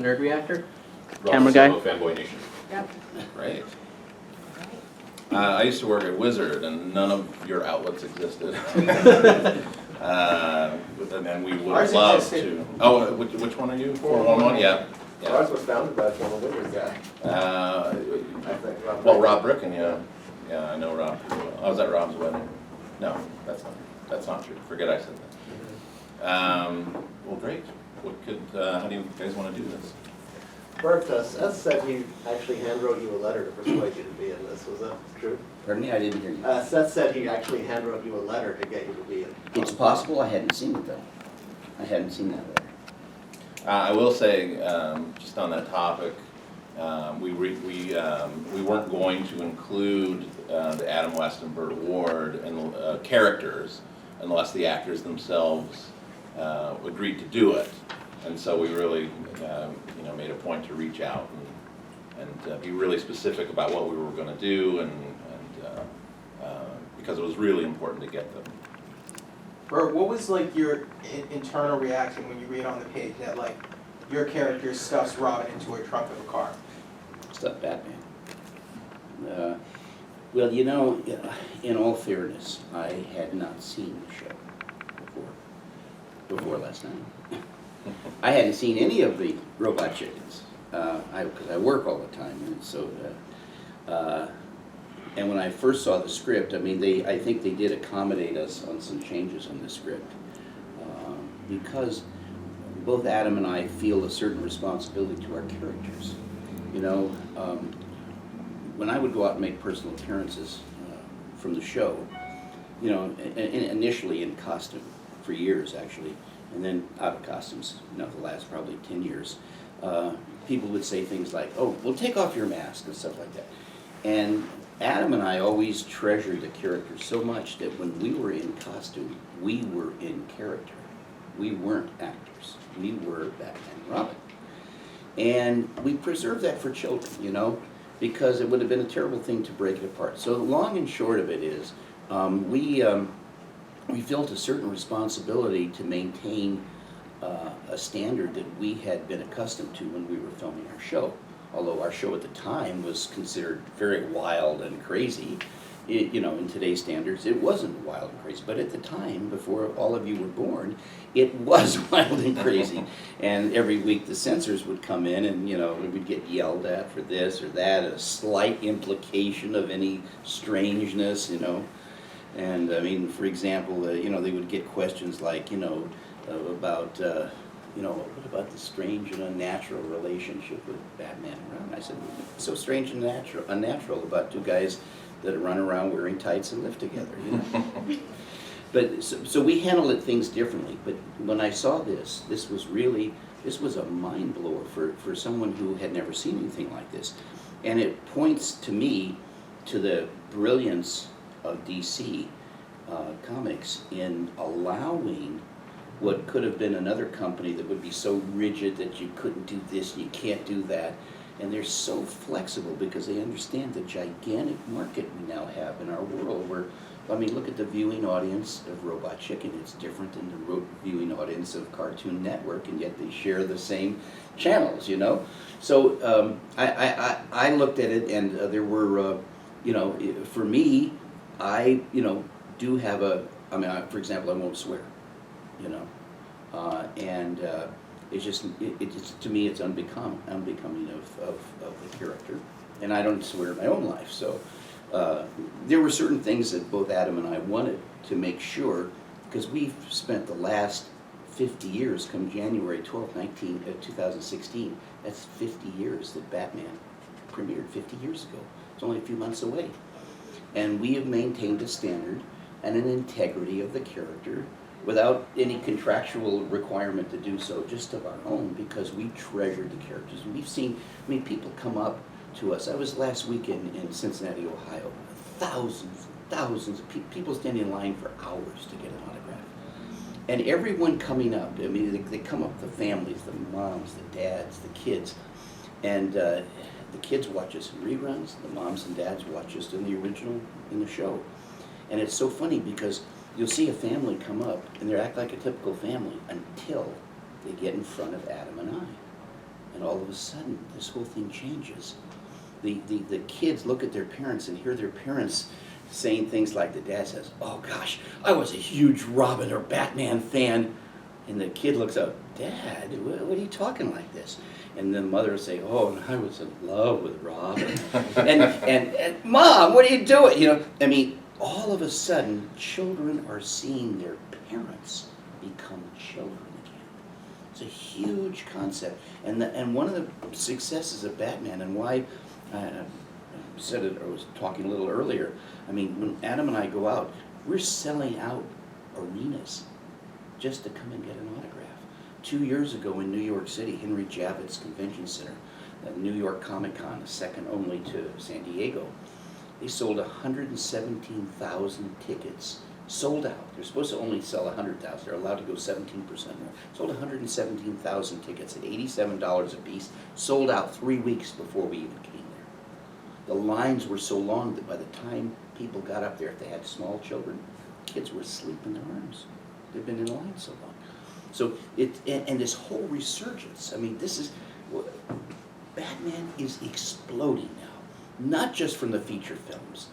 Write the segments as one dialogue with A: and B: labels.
A: Nerd Reactor.
B: Rob
A: Camera guy.
B: Silva, Fanboy Nation.
C: Yep.
B: Right. I used to work at Wizard, and none of your outlets existed. And then we would
D: Ours
B: love
D: existed.
B: to. Oh, which one are you? 411? Yeah.
D: Ours was founded by former Wizard guy,
B: Uh,
D: I think.
B: well, Rob Bricken, yeah. Yeah, I know Rob. I was at Rob's wedding. No, that's not true. Forget I said that. Well, great. How do you guys want to do this?
E: Burt, Seth said he actually handwrote you a letter to persuade you to be in this. Was that true?
F: Pardon me, I didn't hear you.
E: Seth said he actually handwrote you a letter to get you to be in.
F: It's possible, I hadn't seen it though. I hadn't seen that letter.
B: I will say, just on that topic, we weren't going to include the Adam West and Burt Ward and characters unless the actors themselves agreed to do it. And so we really, made a point to reach out and be really specific about what we were going to do, and because it was really important to get them.
D: Bert, what was like your internal reaction when you read on the page that like your character stuffs Robin into a trunk of a car?
F: Stuff Batman. Well, you know, in all fairness, I had not seen the show before last night. I hadn't seen any of the Robot Chickens, because I work all the time, and so. And when I first saw the script, I mean, I think they did accommodate us on some changes in the script, because both Adam and I feel a certain responsibility to our characters. You know, when I would go out and make personal appearances from the show, you know, initially in costume for years actually, and then out of costumes, the last probably 10 years, people would say things like, "Oh, well, take off your mask," and stuff like that. And Adam and I always treasured the character so much that when we were in costume, we were in character. We weren't actors. We were Batman and Robin. And we preserved that for children, you know, because it would have been a terrible thing to break it apart. So the long and short of it is, we felt a certain responsibility to maintain a standard that we had been accustomed to when we were filming our show. Although our show at the time was considered very wild and crazy, in today's standards, it wasn't wild and crazy. But at the time, before all of you were born, it was wild and crazy. And every week the censors would come in and, we'd get yelled at for this or that, a slight implication of any strangeness, And I mean, for example, they would get questions like, about, what about the strange and unnatural relationship with Batman and Robin? I said, what's so strange and unnatural about two guys that run around wearing tights and live together, But so we handled things differently. But when I saw this was a mind blower for someone who had never seen anything like this. And it points to me to the brilliance of DC Comics in allowing what could have been another company that would be so rigid that you couldn't do this, you can't do that. And they're so flexible because they understand the gigantic market we now have in our world where, I mean, look at the viewing audience of Robot Chicken. It's different than the viewing audience of Cartoon Network, and yet they share the same channels, So I looked at it, and there were, for me, I, do have for example, I won't swear, and it's just, to me, it's unbecoming of the character, and I don't swear in my own life, so there were certain things that both Adam and I wanted to make sure, because we've spent the last 50 years, come January 12, 2016, that's 50 years that Batman premiered 50 years ago. It's only a few months away. And we have maintained a standard and an integrity of the character without any contractual requirement to do so, just of our own, because we treasure the characters. And we've seen, people come up to us. I was last weekend in Cincinnati, Ohio. Thousands of people standing in line for hours to get an autograph. And everyone coming up, they come up, the families, the moms, the dads, the kids. And the kids watch us in reruns, the moms and dads watch us in the original, in the show. And it's so funny because you'll see a family come up and they act like a typical family until they get in front of Adam and I. And all of a sudden, this whole thing changes. The kids look at their parents and hear their parents saying things like the dad says, "Oh gosh, I was a huge Robin or Batman fan." And the kid looks up, "Dad, what are you talking like this?" And the mother will say, "Oh, and I was in love with Robin." and Mom, what are you doing? You know, I mean, all of a sudden, children are seeing their parents become children again. It's a huge concept. And one of the successes of Batman, and why I said it, I was talking a little earlier, I mean, when Adam and I go out, we're selling out arenas just to come and get an autograph. 2 years ago in New York City, Henry Javits Convention Center, New York Comic Con, second only to San Diego, they sold 117,000 tickets, sold out. They're supposed to only sell 100,000. They're allowed to go 17% more. Sold 117,000 tickets at $87 a piece, sold out 3 weeks before we even came there. The lines were so long that by the time people got up there, if they had small children, kids were asleep in their arms. They've been in line so long. So and this whole resurgence, I mean, Batman is exploding now, not just from the feature films.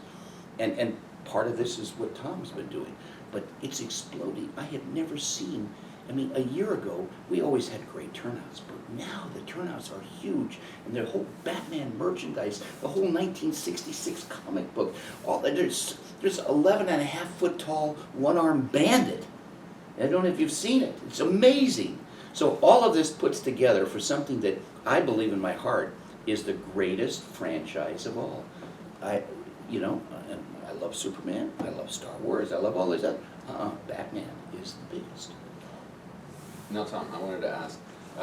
F: And part of this is what Tom's been doing, but it's exploding. I have never seen, I mean, a year ago, we always had great turnouts, but now the turnouts are huge, and the whole Batman merchandise, the whole 1966 comic book, there's 11.5-foot tall, one-armed bandit. I don't know if you've seen it. It's amazing. So all of this puts together for something that I believe in my heart is the greatest franchise of all. I love Superman, I love Star Wars, I love all this other. Batman is the biggest.
A: Now, Tom, I wanted to ask,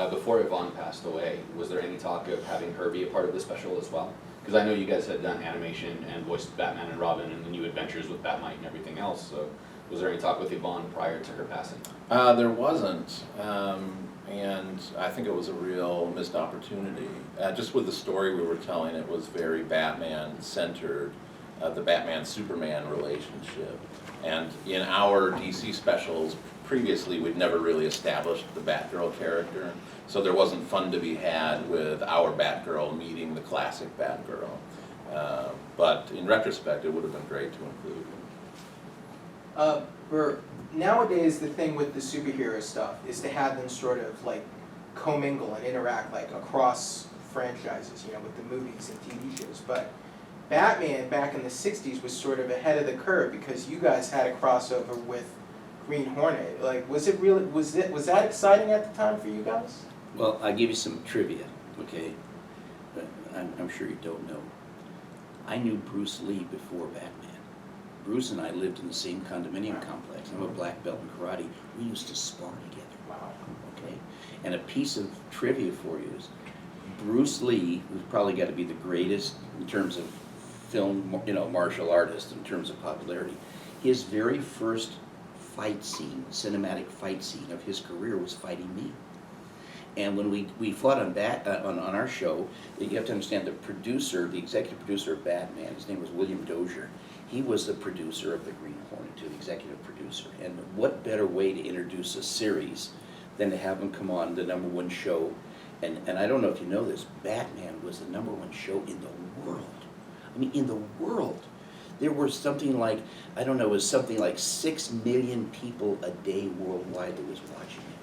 A: before Yvonne passed away, was there any talk of having her be a part of the special as well? Because I know you guys had done animation and voiced Batman and Robin and the new adventures with Batmite and everything else, so was there any talk with Yvonne prior to her passing?
B: There wasn't, and I think it was a real missed opportunity. Just with the story we were telling, it was very Batman-centered, the Batman-Superman relationship. And in our DC specials, previously we'd never really established the Batgirl character, so there wasn't fun to be had with our Batgirl meeting the classic Batgirl. But in retrospect, it would have been great to include.
D: Nowadays, the thing with the superhero stuff is to have them sort of like commingle and interact like across franchises, you know, with the movies and TV shows. But Batman back in the 60s was sort of ahead of the curve because you guys had a crossover with Green Hornet. Like, was that exciting at the time for you guys?
F: Well, I'll give you some trivia, okay? But I'm sure you don't know. I knew Bruce Lee before Batman. Bruce and I lived in the same condominium complex. I'm a black belt in karate. We used to spar together.
D: Wow.
F: Okay? And a piece of trivia for you is Bruce Lee, who's probably got to be the greatest in terms of film, martial artist in terms of popularity, his very first fight scene, cinematic fight scene of his career was fighting me. And when we fought on our show, you have to understand the executive producer of Batman, his name was William Dozier. He was the producer of the Green Hornet, the executive producer. And what better way to introduce a series than to have him come on the #1 show. And I don't know if you know this, Batman was the #1 show in the world. I mean, in the world. There were something like, I don't know, it was something like 6 million people a day worldwide that was watching it.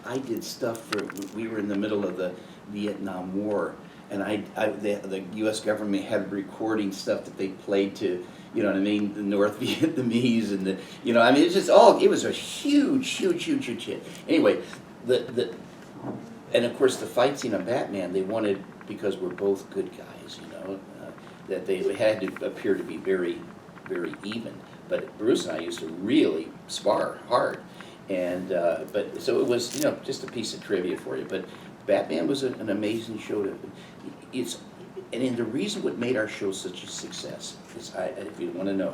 F: I did stuff we were in the middle of the Vietnam War, and the U.S. government had recording stuff that they played to, you know what I mean, the North Vietnamese and it's just it was a huge hit. Anyway, and of course the fight scene on Batman, they wanted, because we're both good guys, that they had to appear to be very, very even. But Bruce and I used to really spar hard. And so it was, just a piece of trivia for you. But Batman was an amazing show. And the reason what made our show such a success is, if you want to know,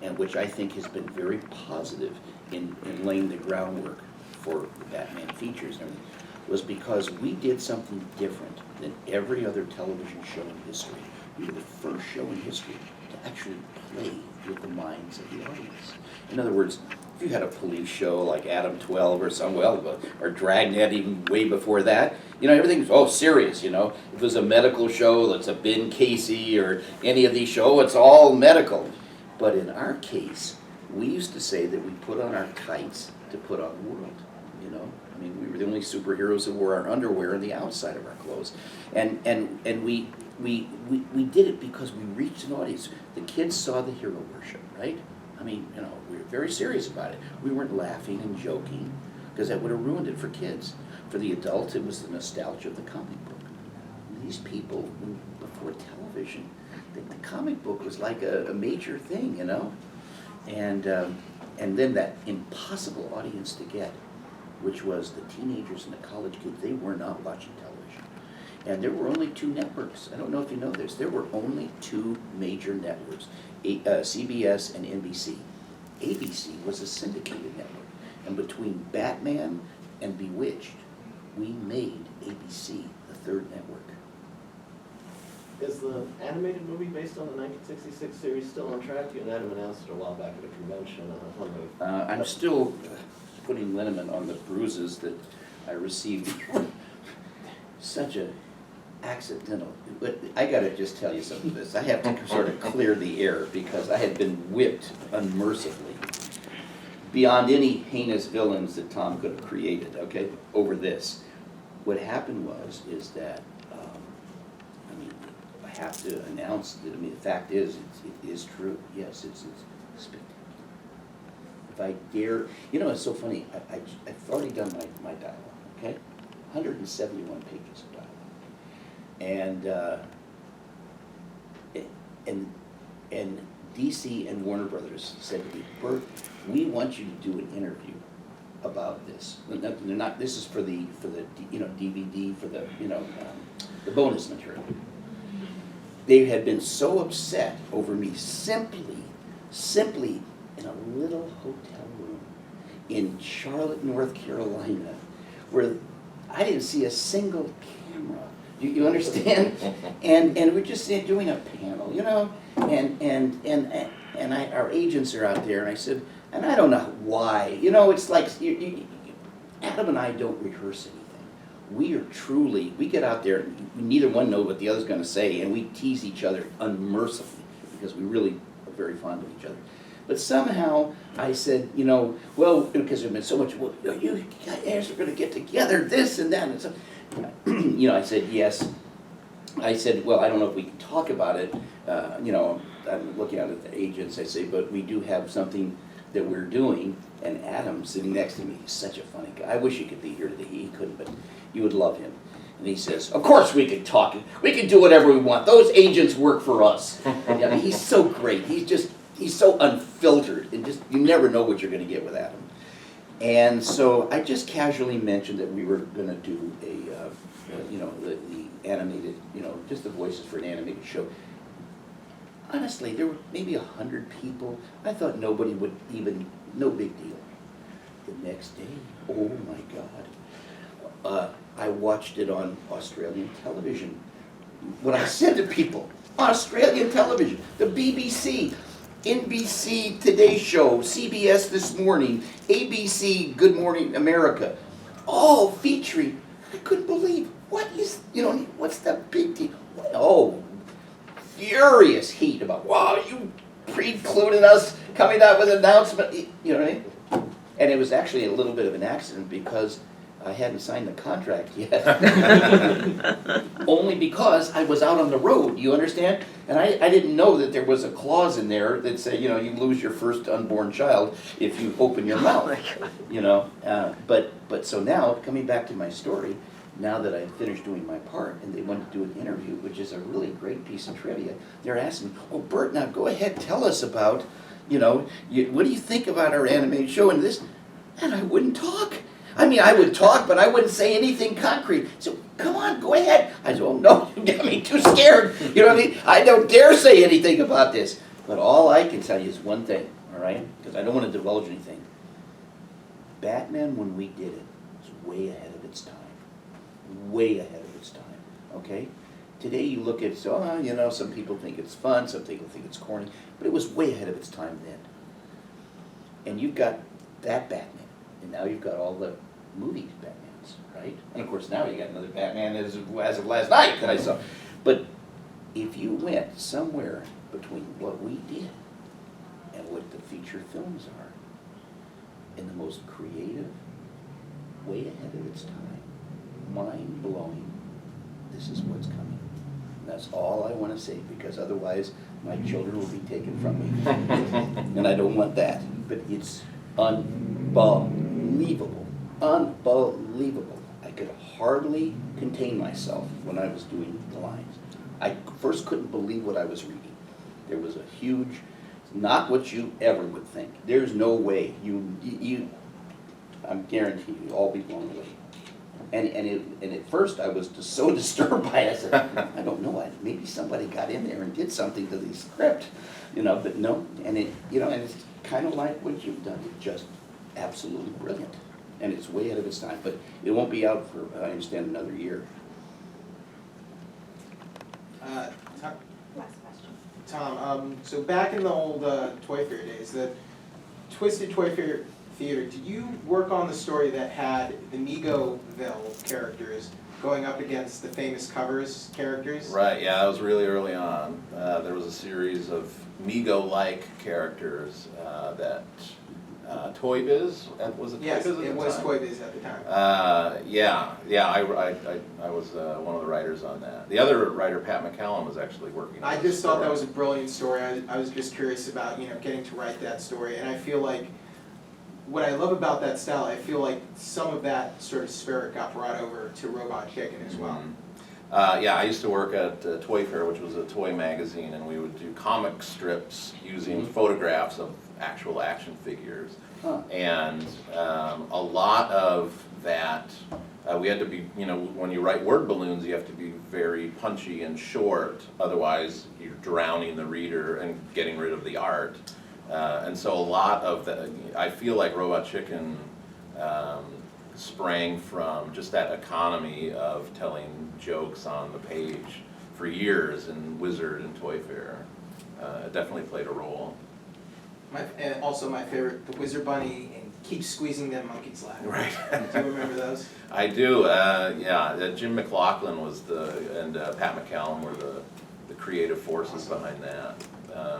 F: and which I think has been very positive in laying the groundwork for the Batman features and everything, was because we did something different than every other television show in history. We were the first show in history to actually play with the minds of the audience. In other words, if you had a police show like Adam 12 or or Dragnet even way before that, everything's, serious, If it was a medical show, that's a Ben Casey or any of these shows, it's all medical. But in our case, we used to say that we put on our tights to put on the world, we were the only superheroes that wore our underwear on the outside of our clothes. And we did it because we reached an audience. The kids saw the hero worship, right? We were very serious about it. We weren't laughing and joking, because that would have ruined it for kids. For the adults, it was the nostalgia of the comic book. These people, before television, the comic book was like a major thing, And then that impossible audience to get, which was the teenagers and the college kids. They were not watching television. And there were only 2 networks. I don't know if you know this. There were only 2 major networks, CBS and NBC. ABC was a syndicated network. And between Batman and Bewitched, we made ABC the 3rd network.
E: Is the animated movie based on the 1966 series still on track? You and Adam announced it a while back at a convention.
F: I'm still putting liniment on the bruises that I received. Such a accidental. But I gotta just tell you something of this. I have to sort of clear the air, because I had been whipped unmercifully beyond any heinous villains that Tom could have created, okay, over this. What happened is that, I have to announce that, the fact is, it is true. Yes, it's spectacular. If I dare, it's so funny, I've already done my dialogue, okay? 171 pages of dialogue. And DC and Warner Brothers said to me, Burt, we want you to do an interview about this. They're not, this is for the DVD, for the bonus material. They had been so upset over me simply in a little hotel room in Charlotte, North Carolina, where I didn't see a single camera. You understand? And we're just doing a panel, and our agents are out there, and I said, and I don't know why, it's like Adam and I don't rehearse anything. We get out there, and neither one knows what the other's going to say, and we tease each other unmercifully, because we really are very fond of each other. But somehow I said, well, because there's been so much, you guys are going to get together, this and that, and so, I said, yes. I said, well, I don't know if we can talk about it. I'm looking out at the agents, I say, but we do have something that we're doing. And Adam, sitting next to me, he's such a funny guy. I wish he could be here today. He couldn't, but you would love him. And he says, of course we can talk. We can do whatever we want. Those agents work for us. And, he's so great. He's so unfiltered. And just, you never know what you're going to get with Adam. And so I just casually mentioned that we were going to do the animated, just the voices for an animated show. Honestly, there were maybe 100 people. I thought nobody would even, no big deal. The next day, oh my God, I watched it on Australian television. When I said to people, Australian television, the BBC, NBC Today Show, CBS This Morning, ABC Good Morning America, all featuring, I couldn't believe, what's the big deal? Oh, furious heat about, wow, you precluded us coming out with an announcement, you know what I mean? And it was actually a little bit of an accident, because I hadn't signed the contract yet. Only because I was out on the road, you understand? And I didn't know that there was a clause in there that said, you lose your first unborn child if you open your mouth. But so now, coming back to my story, now that I've finished doing my part and they want to do an interview, which is a really great piece of trivia, they're asking me, oh, Burt, now go ahead, tell us about, what do you think about our animated show and this? And I wouldn't talk. I would talk, but I wouldn't say anything concrete. So, come on, go ahead. I said, oh, no, you got me too scared. You know what I mean? I don't dare say anything about this. But all I can tell you is one thing, all right? Because I don't want to divulge anything. Batman, when we did it, was way ahead of its time. Way ahead of its time, okay? today you look at, so, you know, some people think it's fun, some people think it's corny, but it was way ahead of its time then. And you've got that Batman, and now you've got all the movie Batmans, right? And of course now you got another Batman as of last night that I saw. But if you went somewhere between what we did and what the feature films are, in the most creative, way ahead of its time, mind-blowing, this is what's coming. And that's all I want to say, because otherwise my children will be taken from me. And I don't want that. But it's unbelievable, unbelievable. I could hardly contain myself when I was doing the lines. I first couldn't believe what I was reading. There was a huge, not what you ever would think. There's no way I'm guaranteed you'll all be blown away. And at first I was just so disturbed by it. I said, I don't know, maybe somebody got in there and did something to the script, you know, but no. And it, you know, and it's kind of like what you've done. It's just absolutely brilliant. And it's way ahead of its time, but it won't be out for, I understand, another year.
D: Tom,
C: Last question.
D: Tom, so back in the old Toy Fair days, the Twisted Toy Fair Theater, did you work on the story that had the Megoville characters going up against the famous Covers characters?
B: Right, yeah, that was really early on. There was a series of Mego-like characters that Toy Biz, was it Toy
D: Yes,
B: Biz at the
D: it was
B: time?
D: Toy Biz at the time.
B: I was one of the writers on that. The other writer, Pat McCallum, was actually working on
D: I
B: the
D: just thought that
B: story.
D: was a brilliant story. I was just curious about, you know, getting to write that story. And I feel like, what I love about that style, I feel like some of that sort of spirit got brought over to Robot Chicken as well.
B: Yeah, I used to work at Toy Fair, which was a toy magazine, and we would do comic strips using photographs of actual action figures.
F: Huh.
B: And a lot of that, we had to be, you know, when you write word balloons, you have to be very punchy and short, otherwise you're drowning the reader and getting rid of the art. And so a lot of the, I feel like Robot Chicken sprang from just that economy of telling jokes on the page for years in Wizard and Toy Fair. It definitely played a role.
D: And also my favorite, the Wizard Bunny and Keep Squeezing Them Monkeys Laugh.
B: Right.
D: Do you remember those?
B: I do, yeah. Jim McLaughlin was and Pat McCallum were the creative forces behind that.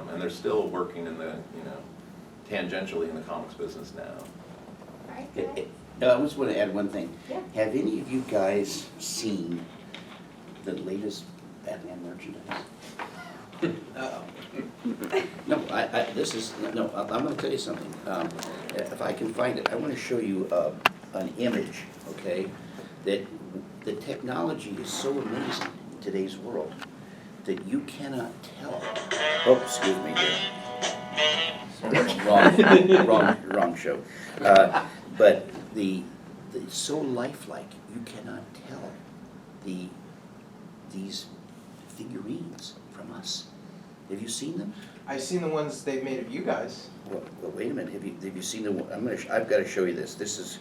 B: And they're still working in the, you know, tangentially in the comics business now.
C: All right, guys.
F: I just want to add one thing.
C: Yeah.
F: Have any of you guys seen the latest Batman merchandise?
D: Uh-oh.
F: No, I'm gonna tell you something. If I can find it, I wanna show you, an image, okay? That the technology is so amazing in today's world that you cannot tell. Oh, excuse me here. Wrong show. But it's so lifelike, you cannot tell these figurines from us. Have you seen them?
D: I've seen the ones they've made of you guys.
F: Well, wait a minute, have you seen the one, I've gotta show you this,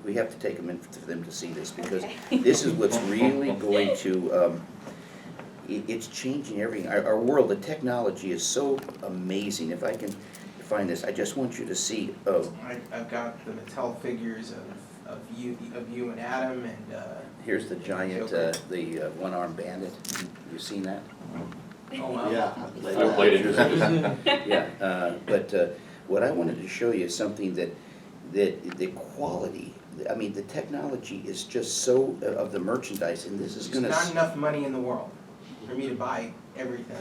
F: we have to take them in for them to see this, because
C: Okay.
F: this is what's really going to, it's changing everything, our world, the technology is so amazing. If I can find this, I just want you to see,
D: I've got the Mattel figures of you and Adam and,
F: here's the giant,
D: Joker.
F: the one-armed bandit, you seen that?
D: oh wow.
E: Yeah.
A: I played it.
F: Yeah, but what I wanted to show you is something that the quality, I mean, the technology is just so, of the merchandise, and this is
D: There's
F: gonna.
D: not enough money in the world for me to buy everything.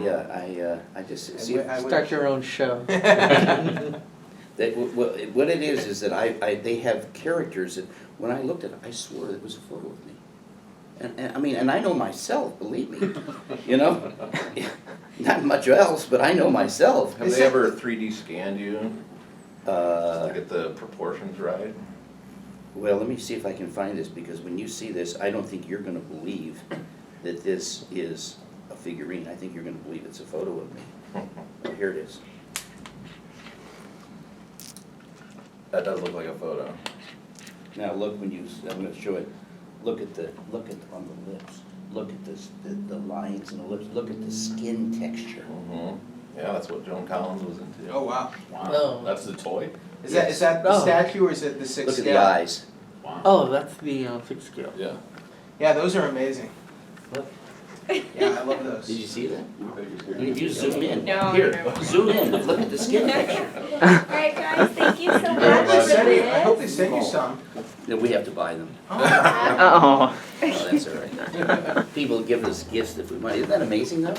F: Yeah, I just, see,
D: I would-
G: Start your own show.
F: that, what it is that they have characters that, when I looked at it, I swore it was a photo of me. And I mean, and I know myself, believe me, you know? Not much else, but I know myself.
B: Have they ever 3D scanned you to
F: Uh,
B: get the proportions right?
F: well, let me see if I can find this, because when you see this, I don't think you're gonna believe that this is a figurine. I think you're gonna believe it's a photo of me. Oh, here it is.
B: That does look like a photo.
F: Now, look, I'm gonna show it. look at on the lips, look at the lines in the lips, look at the skin texture.
B: Mhm. Yeah, that's what Joan Collins was into.
D: Oh, wow.
A: Wow,
G: Oh.
A: that's the toy?
D: Is that the
G: Oh.
D: statue or is it the six
F: Look at
D: scale?
F: the eyes.
A: Wow.
G: Oh, that's the fixed scale.
A: Yeah.
D: Yeah, those are amazing.
G: Look.
D: Yeah, I love those.
F: Did you see that? You zoom in.
H: No,
F: Here,
H: no.
F: zoom in, look at the skin texture.
C: Alright guys, thank you so
D: I
C: much
D: hope they
C: for
D: send you, I hope they
C: this.
D: send you some.
F: Then we have to buy them.
D: Oh.
H: Oh.
F: Oh, that's all right. People give us gifts if we want. Isn't that amazing though?